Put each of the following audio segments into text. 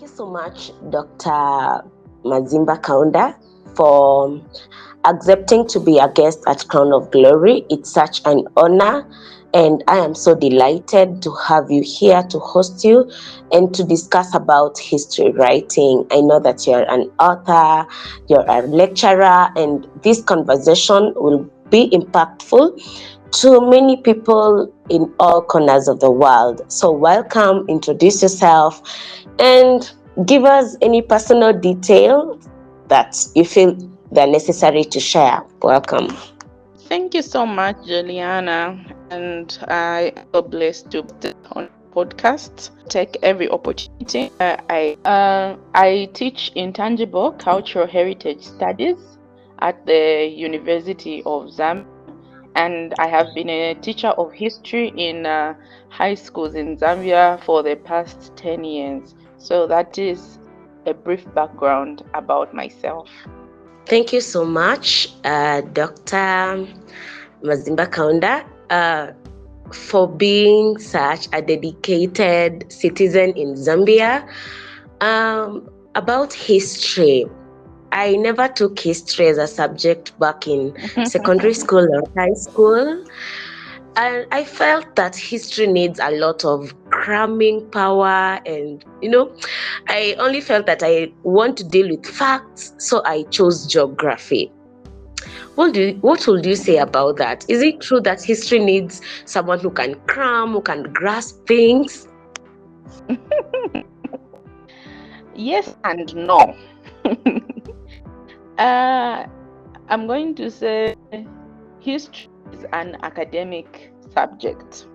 you so much, Dr. Mazimba Kaunda, for accepting to be a guest at Crown of Glory. It's such an honor, and I am so delighted to have you here to host you and to discuss about history writing. I know that you're an author, you're a lecturer, and this conversation will be impactful to many people in all corners of the world. So welcome, introduce yourself, and give us any personal details that you feel they're necessary to share. Welcome. Thank you so much, Juliana, and I am so blessed to be on the podcast. Take every opportunity. I teach intangible cultural heritage studies at the University of Zambia, and I have been a teacher of history in high schools in Zambia for the past 10 years. So that is a brief background about myself. Thank you so much, Dr. Mazimba Kaunda, for being such a dedicated citizen in Zambia. About history, I never took history as a subject back in secondary school or high school. And I felt that history needs a lot of cramming power, and I only felt that I want to deal with facts, so I chose geography. What would you say about that? Is it true that history needs someone who can cram, who can grasp things? Yes and no. I'm going to say history is an academic subject.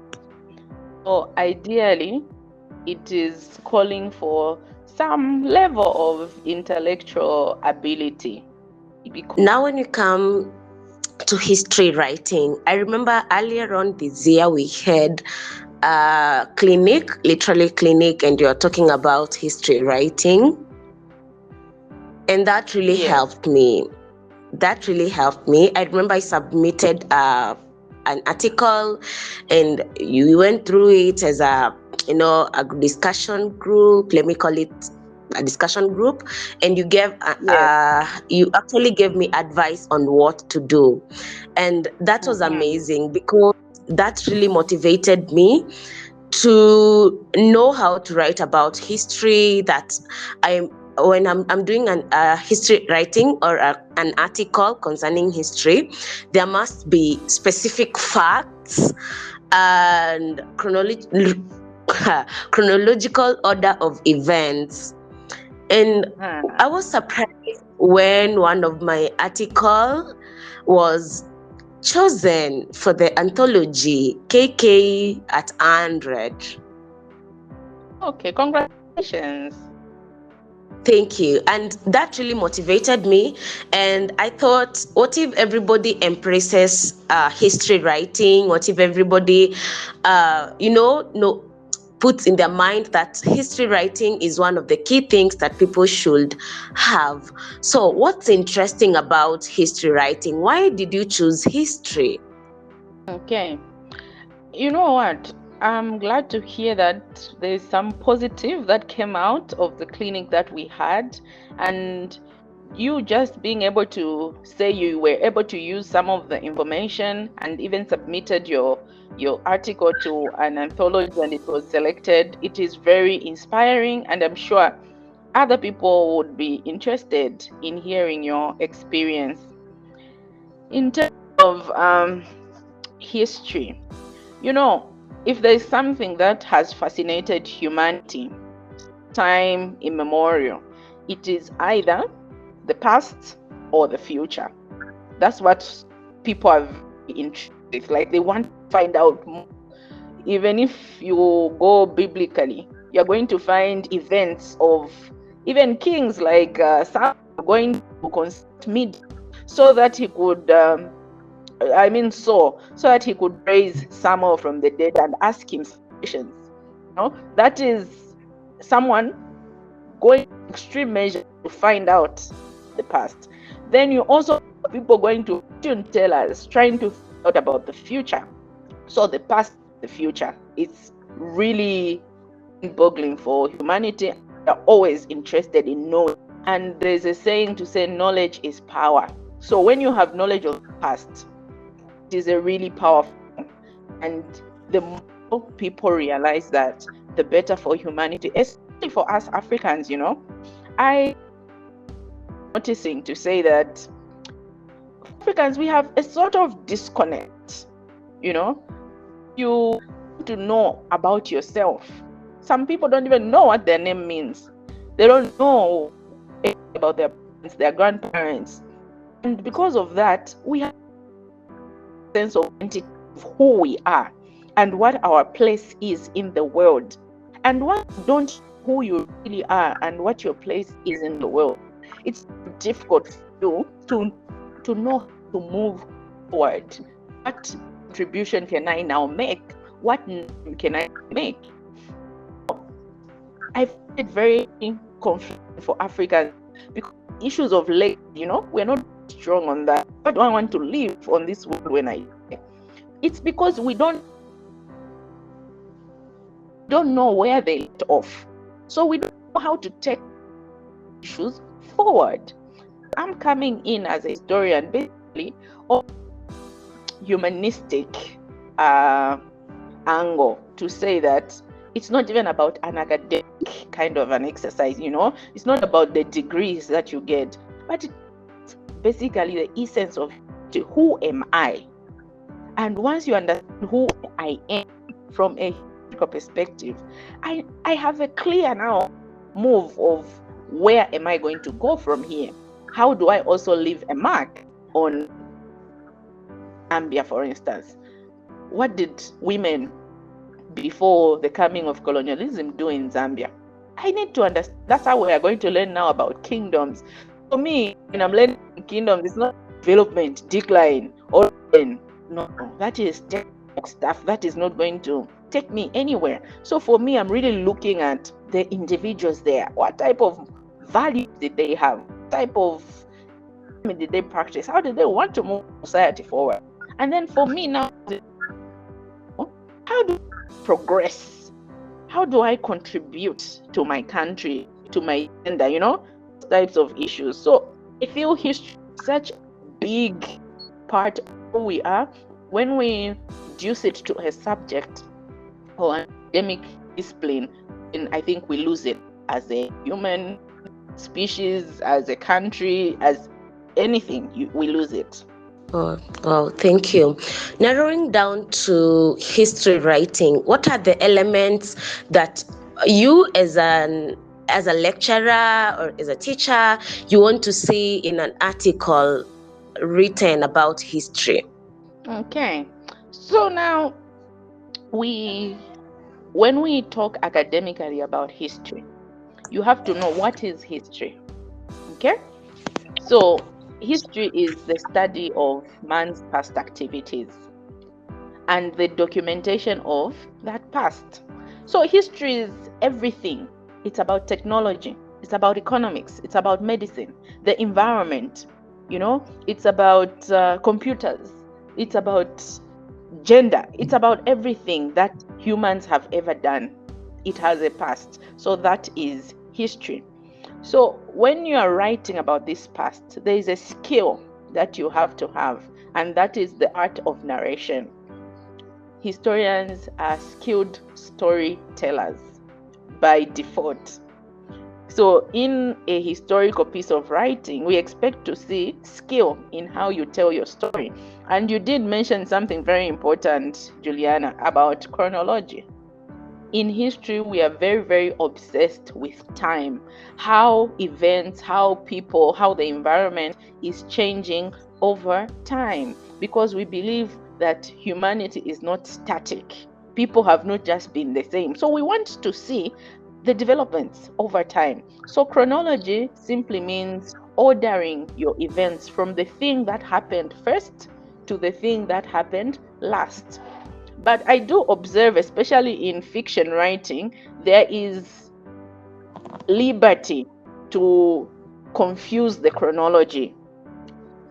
So ideally, it is calling for some level of intellectual ability. Now, when you come to history writing, I remember earlier on this year we had a clinic, literally clinic, and you're talking about history writing. And that really helped me. I remember I submitted an article, and you went through it as a discussion group. Let me call it a discussion group, and you actually gave me advice on what to do, and that was amazing, because that really motivated me to know how to write about history. That when I'm doing an history writing or an article concerning history, there must be specific facts and chronological order of events. And I was surprised when one of my article was chosen for the anthology KK at 100. Okay, congratulations. Thank you. And that really motivated me. And I thought, what if everybody embraces history writing? What if everybody, puts in their mind that history writing is one of the key things that people should have? So what's interesting about history writing? Why did you choose history? Okay. You know what? I'm glad to hear that there's some positive that came out of the clinic that we had, and you just being able to say you were able to use some of the information and even submitted your article to an anthology and it was selected. It is very inspiring, and I'm sure other people would be interested in hearing your experience. In terms of history, if there is something that has fascinated humanity time immemorial, it is either the past or the future. That's what people are interested. Like, they want to find out more. Even if you go biblically, you're going to find events of even kings like Saul going to consult Midian so that he could so that he could raise Samuel from the dead and ask him some questions. That is someone going to extreme measures to find out the past. Then you also have people going to fortune tellers trying to find out about the future. So the past, the future, it's really boggling for humanity. are always interested in knowing. And there's a saying to say knowledge is power. So when you have knowledge of the past, it is a really powerful. And the more people realize that, the better for humanity, especially for us Africans. I noticing to say that Africans, we have a sort of disconnect. You want to know about yourself. Some people don't even know what their name means. They don't know about their parents, their grandparents. And because of that, we have a sense of identity of who we are and what our place is in the world. And once you don't know who you really are and what your place is in the world, it's difficult for you to know how to move forward. What contribution can I now make? What name can I make? I find it very confusing for Africans because issues of legacy, we're not strong on that. Why do I want to live on this world when I die? It's because we don't know where they left off. So we don't know how to take issues forward. I'm coming in as a historian, basically, of humanistic angle to say that it's not even about an academic kind of an exercise. It's not about the degrees that you get, but it's basically the essence of who am I. And once you understand who I am from a historical perspective, I have a clear now move of where am I going to go from here. How do I also leave a mark on Zambia, for instance? What did women before the coming of colonialism do in Zambia? I need to understand. That's how we are going to learn now about kingdoms. For me, when I'm learning kingdoms, it's not development, decline, or no, that is textbook stuff. That is not going to take me anywhere. So for me, I'm really looking at the individuals there. What type of values did they have? What type of did they practice? How did they want to move society forward? And then for me now, how do I progress? How do I contribute to my country, to my gender, types of issues? So I feel history is such a big part of who we are. When we reduce it to a subject or an academic discipline, then I think we lose it as a human species, as a country, as anything, we lose it. Oh, thank you. Narrowing down to history writing, what are the elements that you as a lecturer or as a teacher, you want to see in an article written about history? Okay. So now when we talk academically about history, you have to know what is history. Okay? So history is the study of man's past activities and the documentation of that past. So history is everything. It's about technology, it's about economics, it's about medicine, the environment, it's about computers, it's about gender, it's about everything that humans have ever done. It has a past. So that is history. So when you are writing about this past, there is a skill that you have to have, and that is the art of narration. Historians are skilled storytellers by default. So in a historical piece of writing, we expect to see skill in how you tell your story. And you did mention something very important, Juliana, about chronology. In history, we are very, very obsessed with time, how events, how people, how the environment is changing over time, because we believe that humanity is not static. People have not just been the same. So we want to see the developments over time. So chronology simply means ordering your events from the thing that happened first to the thing that happened last. But I do observe, especially in fiction writing, there is liberty to confuse the chronology.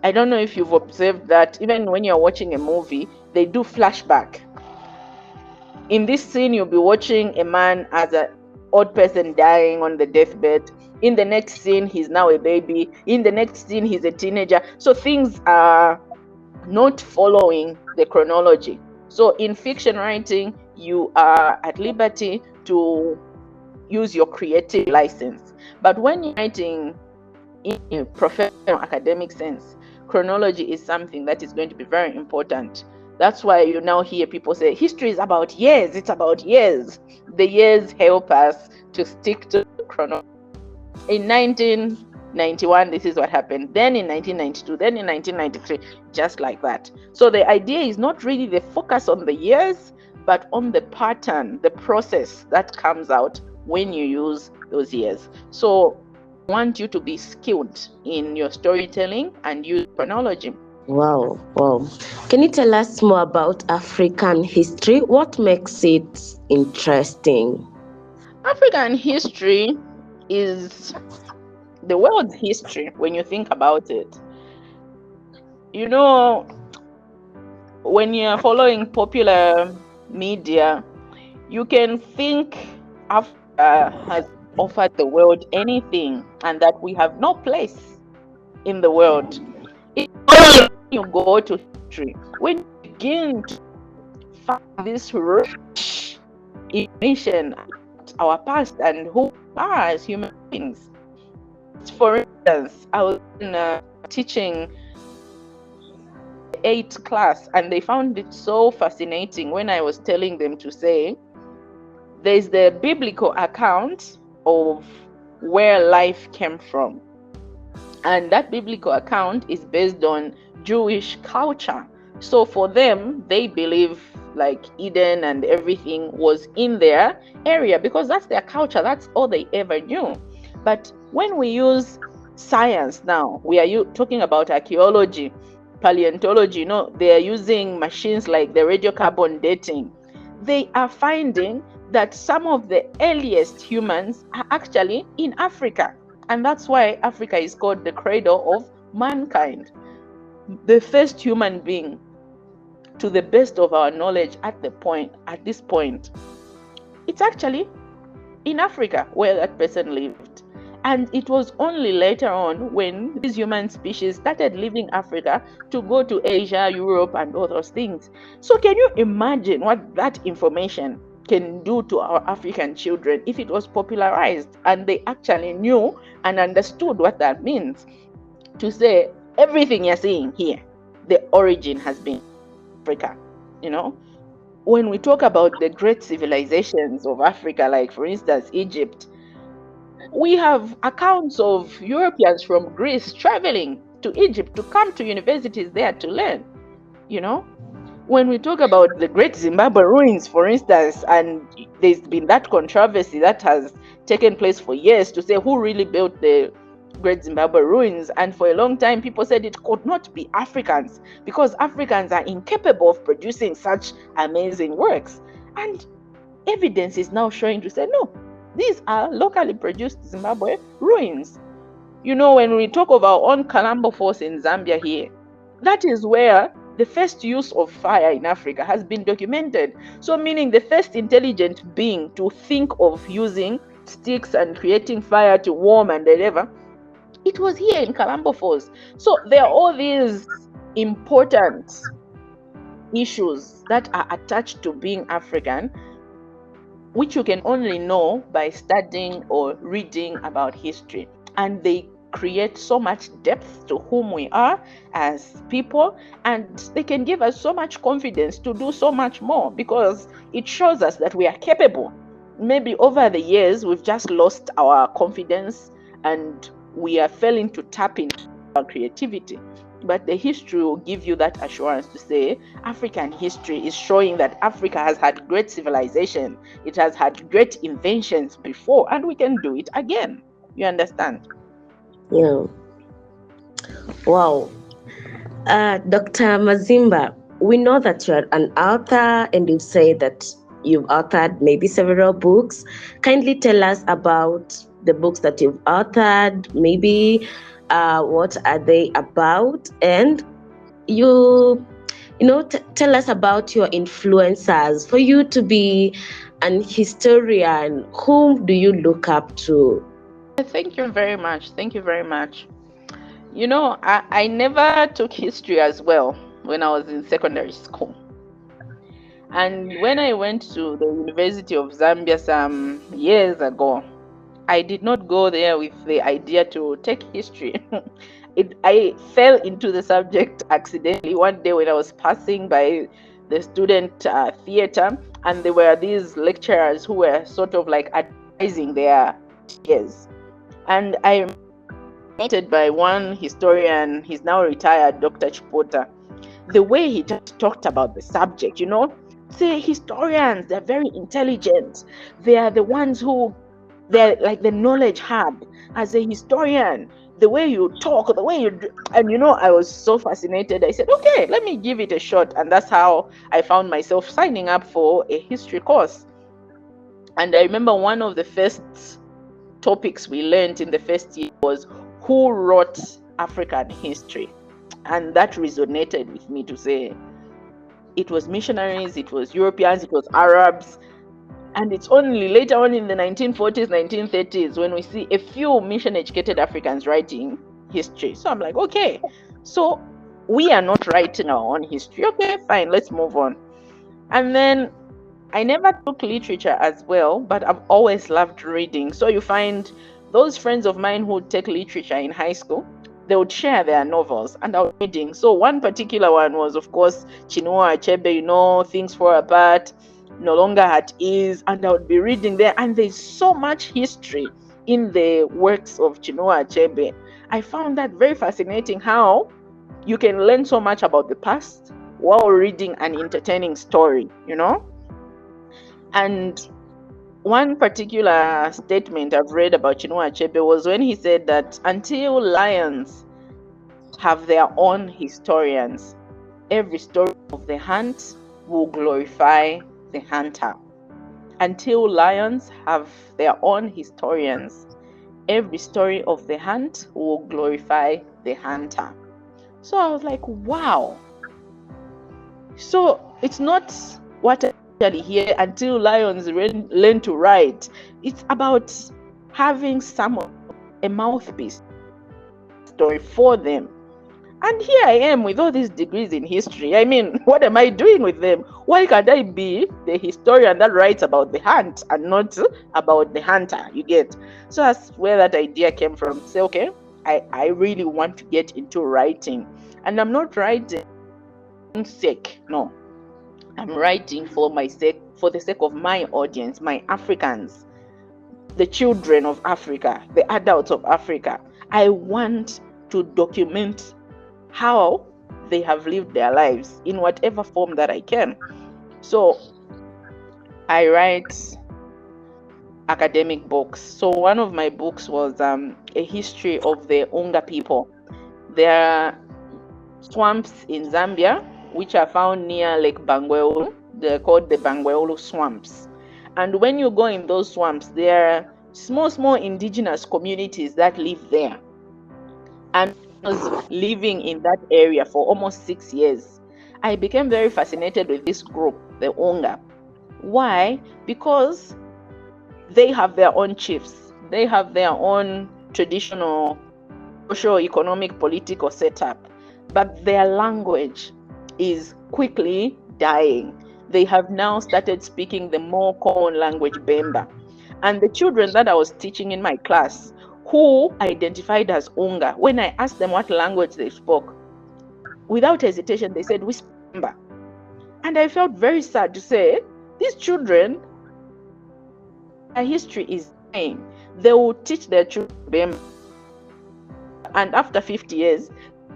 I don't know if you've observed that even when you're watching a movie, they do flashback. In this scene, you'll be watching a man as a old person dying on the deathbed. In the next scene, he's now a baby. In the next scene, he's a teenager. So things are not following the chronology. So in fiction writing, you are at liberty to use your creative license. But when you're writing in a professional academic sense, chronology is something that is going to be very important. That's why you now hear people say history is about years, it's about years. The years help us to stick to chronology. In 1991, this is what happened. Then in 1992, then in 1993, just like that. So the idea is not really the focus on the years, but on the pattern, the process that comes out when you use those years. So I want you to be skilled in your storytelling and use chronology. Wow, wow. Can you tell us more about African history? What makes it interesting? African history is the world's history when you think about it. You know, when you're following popular media, you can think Africa has offered the world anything and that we have no place in the world. It's only when you go to history, when you begin to find this rich information about our past and who we are as human beings. For instance, I was teaching 8th class, and they found it so fascinating when I was telling them to say there's the biblical account of where life came from, and that biblical account is based on Jewish culture. So for them, they believe like Eden and everything was in their area because that's their culture, that's all they ever knew. But when we use science now, we are talking about archaeology, paleontology, they are using machines like the radiocarbon dating. They are finding that some of the earliest humans are actually in Africa. And that's why Africa is called the cradle of mankind. The first human being, to the best of our knowledge at this point, it's actually in Africa where that person lived. And it was only later on when these human species started leaving Africa to go to Asia, Europe, and all those things. So can you imagine what that information can do to our African children if it was popularized and they actually knew and understood what that means? To say everything you're seeing here, the origin has been Africa. When we talk about the great civilizations of Africa, like for instance Egypt, we have accounts of Europeans from Greece traveling to Egypt to come to universities there to learn. When we talk about the great Zimbabwe ruins, for instance, and there's been that controversy that has taken place for years to say who really built the great Zimbabwe ruins, and for a long time people said it could not be Africans because Africans are incapable of producing such amazing works, and evidence is now showing to say no, these are locally produced Zimbabwe ruins. When we talk of our own Kalambo Force in Zambia here, that is where the first use of fire in Africa has been documented. So meaning the first intelligent being to think of using sticks and creating fire to warm and whatever, it was here in Kalambo Falls. So there are all these important issues that are attached to being African, which you can only know by studying or reading about history. And they create so much depth to whom we are as people, and they can give us so much confidence to do so much more because it shows us that we are capable. Maybe over the years we've just lost our confidence and we are failing to tap into our creativity, but the history will give you that assurance to say African history is showing that Africa has had great civilization, it has had great inventions before, and we can do it again. You understand? Yeah. Wow. Dr. Mazimba, we know that you're an author and you say that you've authored maybe several books. Kindly tell us about the books that you've authored, maybe what are they about, and tell us about your influencers for you to be an historian, whom do you look up to? Thank you very much. Thank you very much. You know, I never took history as well when I was in secondary school. And when I went to the University of Zambia some years ago, I did not go there with the idea to take history. I fell into the subject accidentally one day when I was passing by the student theater, and there were these lecturers who were sort of like advising their peers. And I met by one historian, he's now retired, Dr. Chipota. The way he just talked about the subject, you know, say historians, they're very intelligent. They are the ones who, they're like the knowledge hub. As a historian, the way you talk, the way you do, and you know, I was so fascinated. I said, okay, let me give it a shot. And that's how I found myself signing up for a history course. And I remember one of the first topics we learned in the first year was who wrote African history. And that resonated with me to say it was missionaries, it was Europeans, it was Arabs. And it's only later on in the 1940s, 1930s when we see a few mission-educated Africans writing history. So I'm like, okay, so we are not writing our own history. Okay, fine, let's move on. And then I never took literature as well, but I've always loved reading. So you find those friends of mine who take literature in high school, they would share their novels and I was reading. So one particular one was, of course, Chinua Achebe, you know, Things Fall Apart, No Longer at Ease, and I would be reading there. And there's so much history in the works of Chinua Achebe. I found that very fascinating, how you can learn so much about the past while reading an entertaining story, you know? And one particular statement I've read about Chinua Achebe was when he said that until lions have their own historians, every story of the hunt will glorify the hunter. Until lions have their own historians, every story of the hunt will glorify the hunter. So I was like, wow. So it's not what I actually hear until lions learn to write. It's about having someone, a mouthpiece story for them. And here I am with all these degrees in history. I mean, what am I doing with them? Why can't I be the historian that writes about the hunt and not about the hunter? You get? So that's where that idea came from. Say, okay, I really want to get into writing. And I'm not writing for my own sake. No. I'm writing for my sake, for the sake of my audience, my Africans, the children of Africa, the adults of Africa. I want to document how they have lived their lives in whatever form that I can. So I write academic books. So one of my books was a history of the Unga people. There are swamps in Zambia which are found near Lake Bangweulu. They're called the Bangweulu swamps. And when you go in those swamps, there are small indigenous communities that live there. And I was living in that area for almost 6 years. I became very fascinated with this group, the Unga. Why? Because they have their own chiefs. They have their own traditional social, economic, political setup. But their language is quickly dying. They have now started speaking the more common language, Bemba. And the children that I was teaching in my class, who identified as Unga, when I asked them what language they spoke, without hesitation, they said, we speak Bemba. And I felt very sad to say, these children, their history is dying. They will teach their children Bemba. And after 50 years,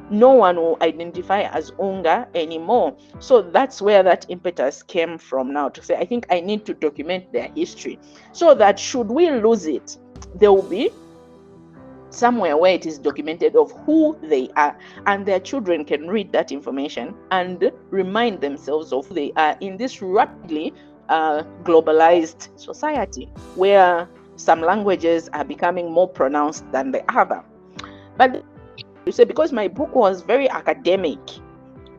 no one will identify as Unga anymore. So that's where that impetus came from now, to say, I think I need to document their history so that should we lose it, there will be somewhere where it is documented of who they are, and their children can read that information and remind themselves of who they are in this rapidly globalized society where some languages are becoming more pronounced than the other. But you say, because my book was very academic,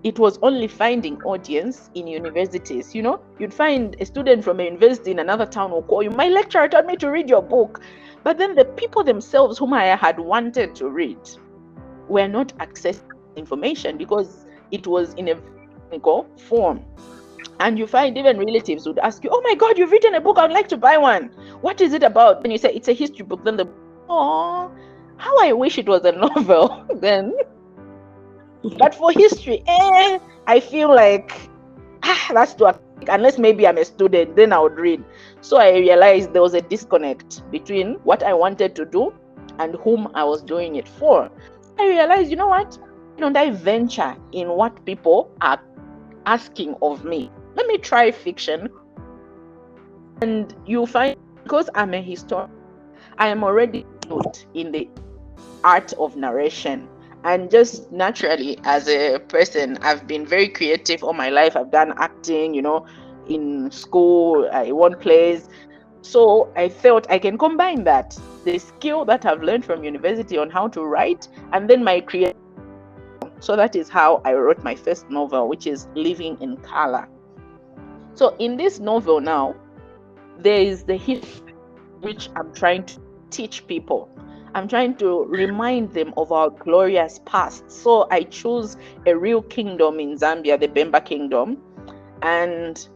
it was only finding audience in universities. You'd find a student from a university in another town will call you, my lecturer told me to read your book. But then the people themselves whom I had wanted to read were not accessing information because it was in a technical form. And you find even relatives would ask you, oh my God, you've written a book, I'd like to buy one. What is it about? And you say, it's a history book. Then oh, how I wish it was a novel then. But for history, I feel like, that's too academic. Unless maybe I'm a student, then I would read. So I realized there was a disconnect between what I wanted to do and whom I was doing it for. I realized, you know what? Why don't I venture in what people are asking of me? Let me try fiction. And you'll find, because I'm a historian, I am already good in the art of narration. And just naturally, as a person, I've been very creative all my life. I've done acting, in school, I won plays. So I felt I can combine that, the skill that I've learned from university on how to write, and then my creativity. So that is how I wrote my first novel, which is Living in Color. So in this novel now, there is the history which I'm trying to teach people. I'm trying to remind them of our glorious past. So I choose a real kingdom in Zambia, the Bemba Kingdom, and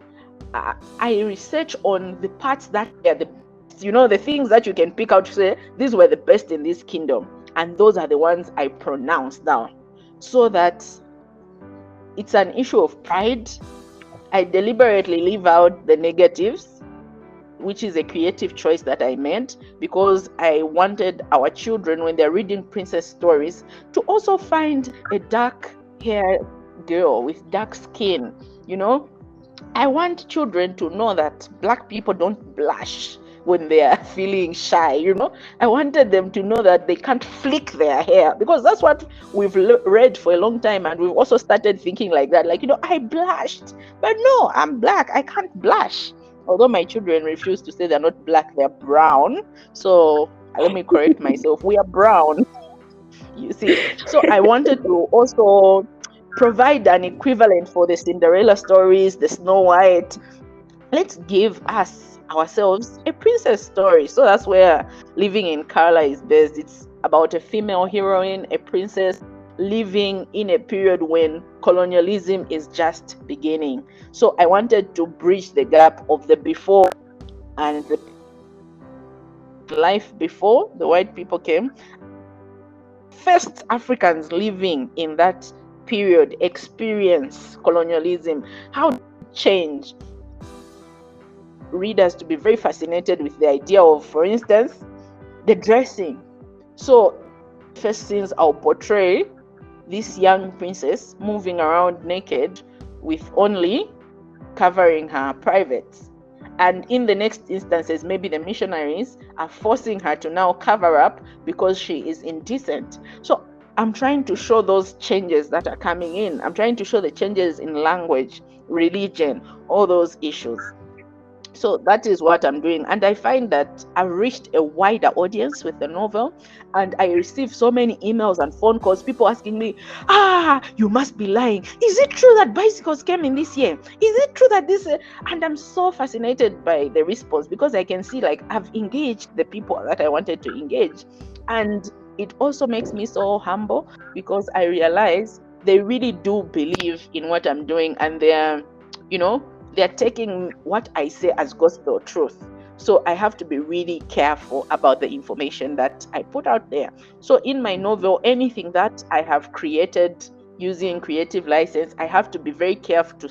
I research on the parts that are the things that you can pick out to say, these were the best in this kingdom. And those are the ones I pronounce down. So that it's an issue of pride. I deliberately leave out the negatives, which is a creative choice that I made, because I wanted our children, when they're reading princess stories, to also find a dark-haired girl with dark skin. I want children to know that Black people don't blush when they are feeling shy. I wanted them to know that they can't flick their hair, because that's what we've read for a long time, and we've also started thinking like that, like, I blushed, but no, I'm Black, I can't blush. Although my children refuse to say they're not Black, they're brown. So let me correct myself, we are brown. You see, so I wanted to also provide an equivalent for the Cinderella stories, the Snow White. Let's give ourselves a princess story. So that's where Living in Color is based. It's about a female heroine, a princess, living in a period when colonialism is just beginning. So I wanted to bridge the gap of the before and the life before the white people came. First Africans living in that period experience colonialism. How did it change? Readers to be very fascinated with the idea of, for instance, the dressing. So first scenes I'll portray this young princess moving around naked with only covering her privates. And in the next instances, maybe the missionaries are forcing her to now cover up because she is indecent. So I'm trying to show those changes that are coming in. I'm trying to show the changes in language, religion, all those issues. So that is what I'm doing. And I find that I've reached a wider audience with the novel. And I receive so many emails and phone calls, people asking me, you must be lying. Is it true that bicycles came in this year? Is it true that this? And I'm so fascinated by the response, because I can see, like, I've engaged the people that I wanted to engage. And it also makes me so humble, because I realize they really do believe in what I'm doing, and they're taking what I say as gospel truth. So I have to be really careful about the information that I put out there. So in my novel, anything that I have created using creative license, I have to be very careful to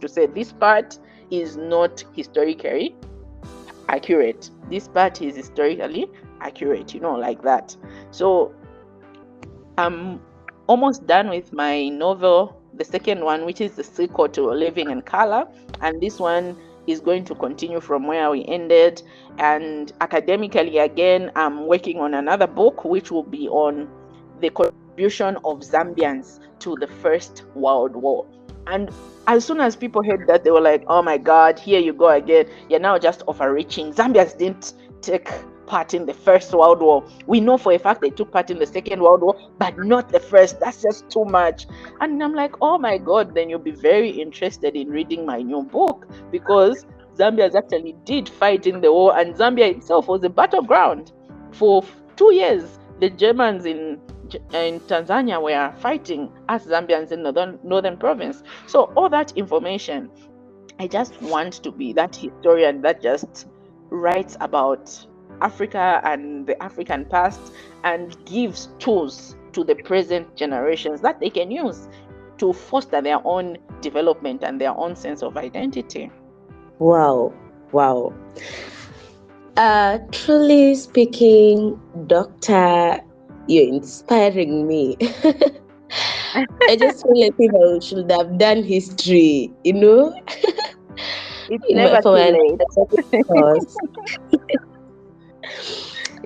say this part is not historically accurate. This part is historically accurate, like that. So I'm almost done with my novel, the second one, which is the sequel to Living in Color, and this one is going to continue from where we ended. And academically, again, I'm working on another book which will be on the contribution of Zambians to the First World War. And as soon as people heard that, they were like, oh my God, here you go again, you're now just overreaching. Zambians didn't take part in the First World War. We know for a fact they took part in the Second World War, but not the first. That's just too much. And I'm like, oh my God, then you'll be very interested in reading my new book, because Zambians actually did fight in the war, and Zambia itself was a battleground for 2 years. The Germans in Tanzania were fighting as Zambians in northern province. So all that information, I just want to be that historian that just writes about Africa and the African past and gives tools to the present generations that they can use to foster their own development and their own sense of identity. Wow. Truly speaking, Doctor, you're inspiring me. I just feel like I should have done history, It's never too late. Course.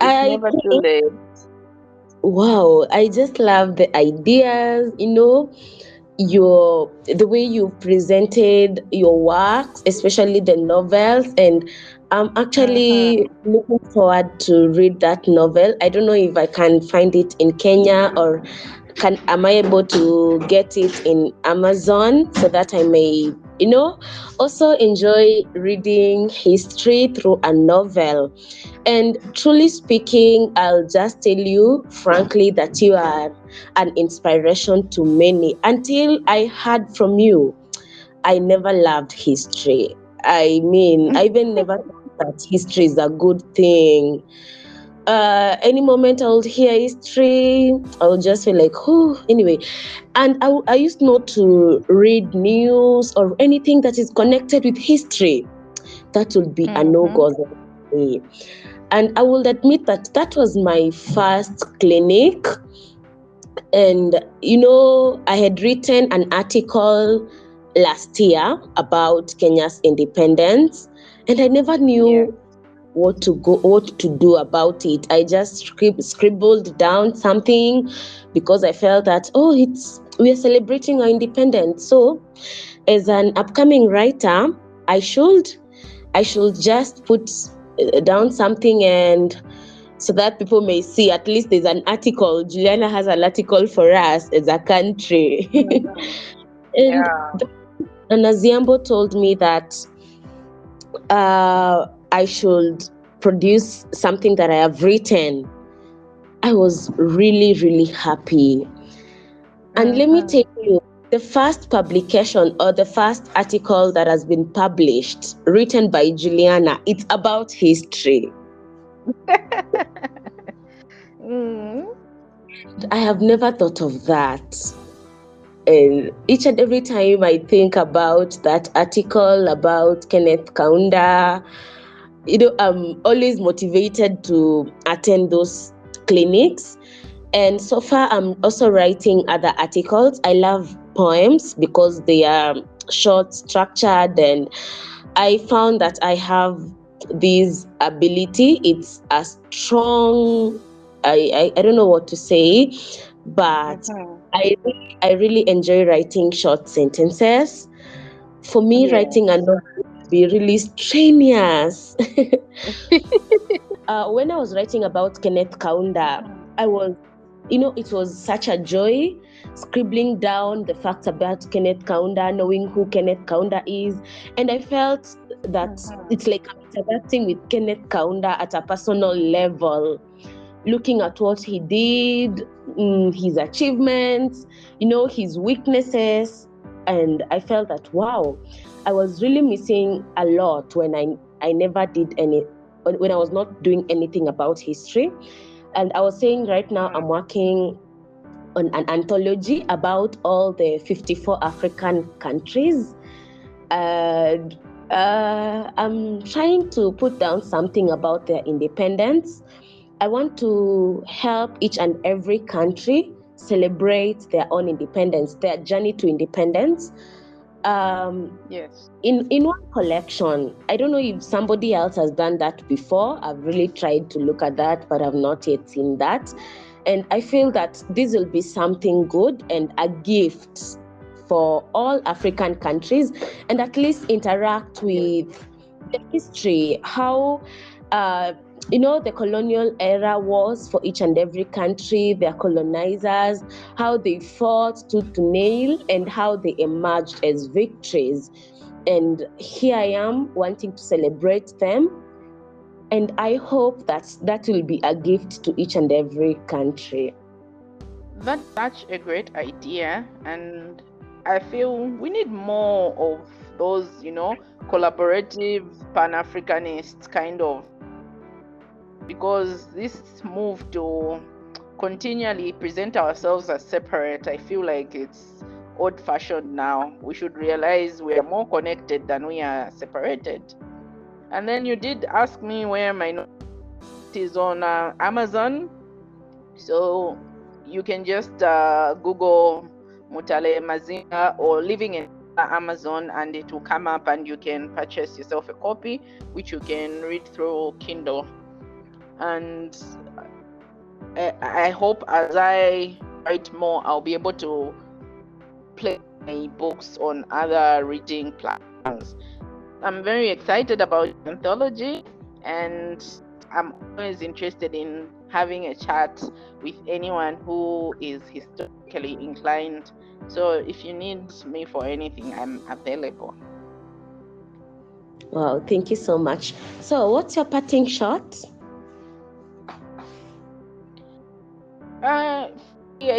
It's never too late. Wow, I just love the ideas, the way you presented your works, especially the novels, and I'm actually looking forward to read that novel. I don't know if I can find it in Kenya, or am I able to get it in Amazon, so that I may also enjoy reading history through a novel. And truly speaking, I'll just tell you frankly that you are an inspiration to many. Until I heard from you, I never loved history. I mean, I even never thought that history is a good thing. Any moment I would hear history, I would just feel like, oh, anyway. And I used not to read news or anything that is connected with history. That would be a no-go for me. And I will admit that was my first clinic. And, I had written an article last year about Kenya's independence, and I never knew what to do about it. I just scribbled down something because I felt that, we are celebrating our independence. So as an upcoming writer, I should just put down something, and so that people may see at least there's an article. Juliana has an article for us as a country. And Naziambo told me that I should produce something that I have written. I was really, really happy. And let me tell you, the first publication or the first article that has been published, written by Juliana, it's about history. I have never thought of that. And each and every time I think about that article about Kenneth Kaunda, I'm always motivated to attend those clinics. And so far, I'm also writing other articles. I love poems because they are short, structured, and I found that I have this ability. It's a strong, I don't know what to say, but I really enjoy writing short sentences. For me, writing a novel would be really strenuous. When I was writing about Kenneth Kaunda, I was, it was such a joy scribbling down the facts about Kenneth Kaunda, knowing who Kenneth Kaunda is. And I felt that it's like I'm interacting with Kenneth Kaunda at a personal level, looking at what he did, his achievements, his weaknesses. And I felt that, wow, I was really missing a lot when I never did when I was not doing anything about history. And I was saying right now I'm working on an anthology about all the 54 African countries. And I'm trying to put down something about their independence. I want to help each and every country celebrate their own independence, their journey to independence. In one collection. I don't know if somebody else has done that before. I've really tried to look at that, but I've not yet seen that. And I feel that this will be something good and a gift for all African countries, and at least interact with the history, how the colonial era wars for each and every country, their colonizers, how they fought tooth to nail, and how they emerged as victories. And here I am wanting to celebrate them. And I hope that will be a gift to each and every country. That's such a great idea, and I feel we need more of those, collaborative Pan-Africanist kind of, because this move to continually present ourselves as separate, I feel like it's old-fashioned now. We should realize we are more connected than we are separated. And then you did ask me where my note is on Amazon, so you can just Google Mutale Mazimba or Living in Amazon, and it will come up, and you can purchase yourself a copy, which you can read through Kindle. And I hope as I write more, I'll be able to play my books on other reading platforms. I'm very excited about anthology, and I'm always interested in having a chat with anyone who is historically inclined. So if you need me for anything, I'm available. Wow, thank you so much. So what's your parting shot? I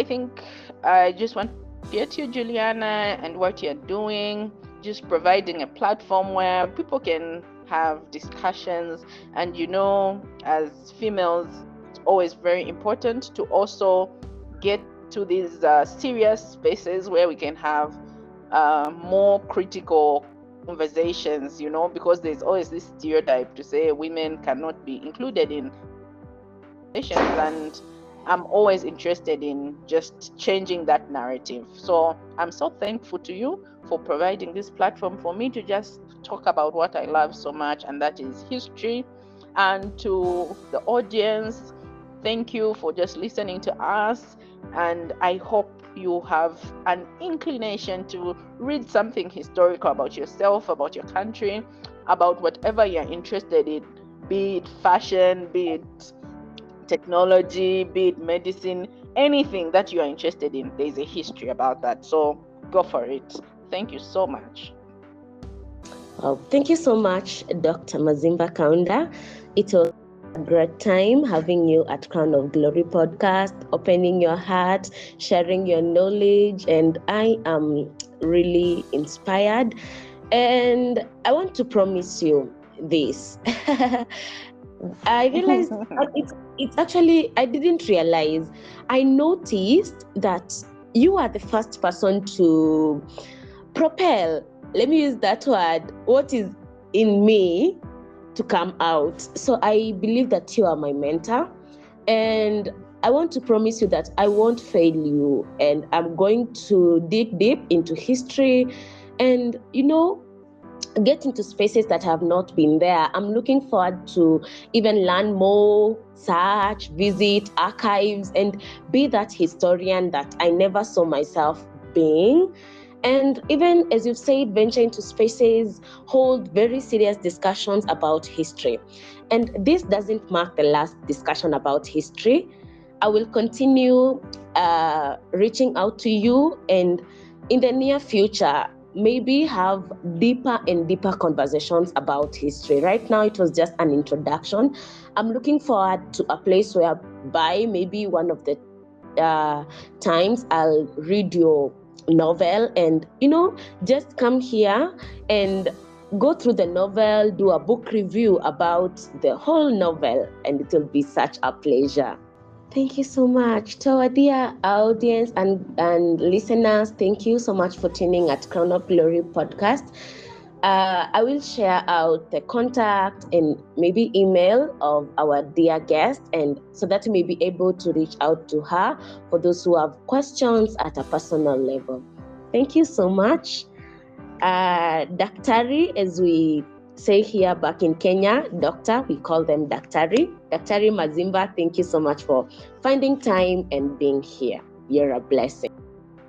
think I just want to appreciate you, Juliana, and what you're doing, just providing a platform where people can have discussions. And as females, it's always very important to also get to these serious spaces where we can have more critical conversations, because there's always this stereotype to say women cannot be included in conversations, and I'm always interested in just changing that narrative. So I'm so thankful to you for providing this platform for me to just talk about what I love so much, and that is history. And to the audience, thank you for just listening to us. And I hope you have an inclination to read something historical about yourself, about your country, about whatever you're interested in, be it fashion, be it technology, be it medicine, anything that you are interested in, there's a history about that. So go for it. Thank you so much. Thank you so much, Dr. Mazimba Kaunda. It was a great time having you at Crown of Glory podcast, opening your heart, sharing your knowledge, and I am really inspired. And I want to promise you this. I realized it's actually, I didn't realize. I noticed that you are the first person to propel, let me use that word, what is in me to come out. So I believe that you are my mentor, and I want to promise you that I won't fail you, and I'm going to dig deep into history and, get into spaces that have not been there. I'm looking forward to even learn more, search, visit archives, and be that historian that I never saw myself being. And even, as you've said, venture into spaces, hold very serious discussions about history. And this doesn't mark the last discussion about history. I will continue reaching out to you, and in the near future, maybe have deeper and deeper conversations about history. Right now, it was just an introduction. I'm looking forward to a place whereby maybe one of the times I'll read your novel and, just come here and go through the novel, do a book review about the whole novel, and it will be such a pleasure. Thank you so much. To our dear audience and listeners, thank you so much for tuning at Crown of Glory podcast. I will share out the contact and maybe email of our dear guest, and so that you may be able to reach out to her for those who have questions at a personal level. Thank you so much. Daktari, as we say here back in Kenya, doctor, we call them Daktari. Daktari Mazimba, thank you so much for finding time and being here. You're a blessing.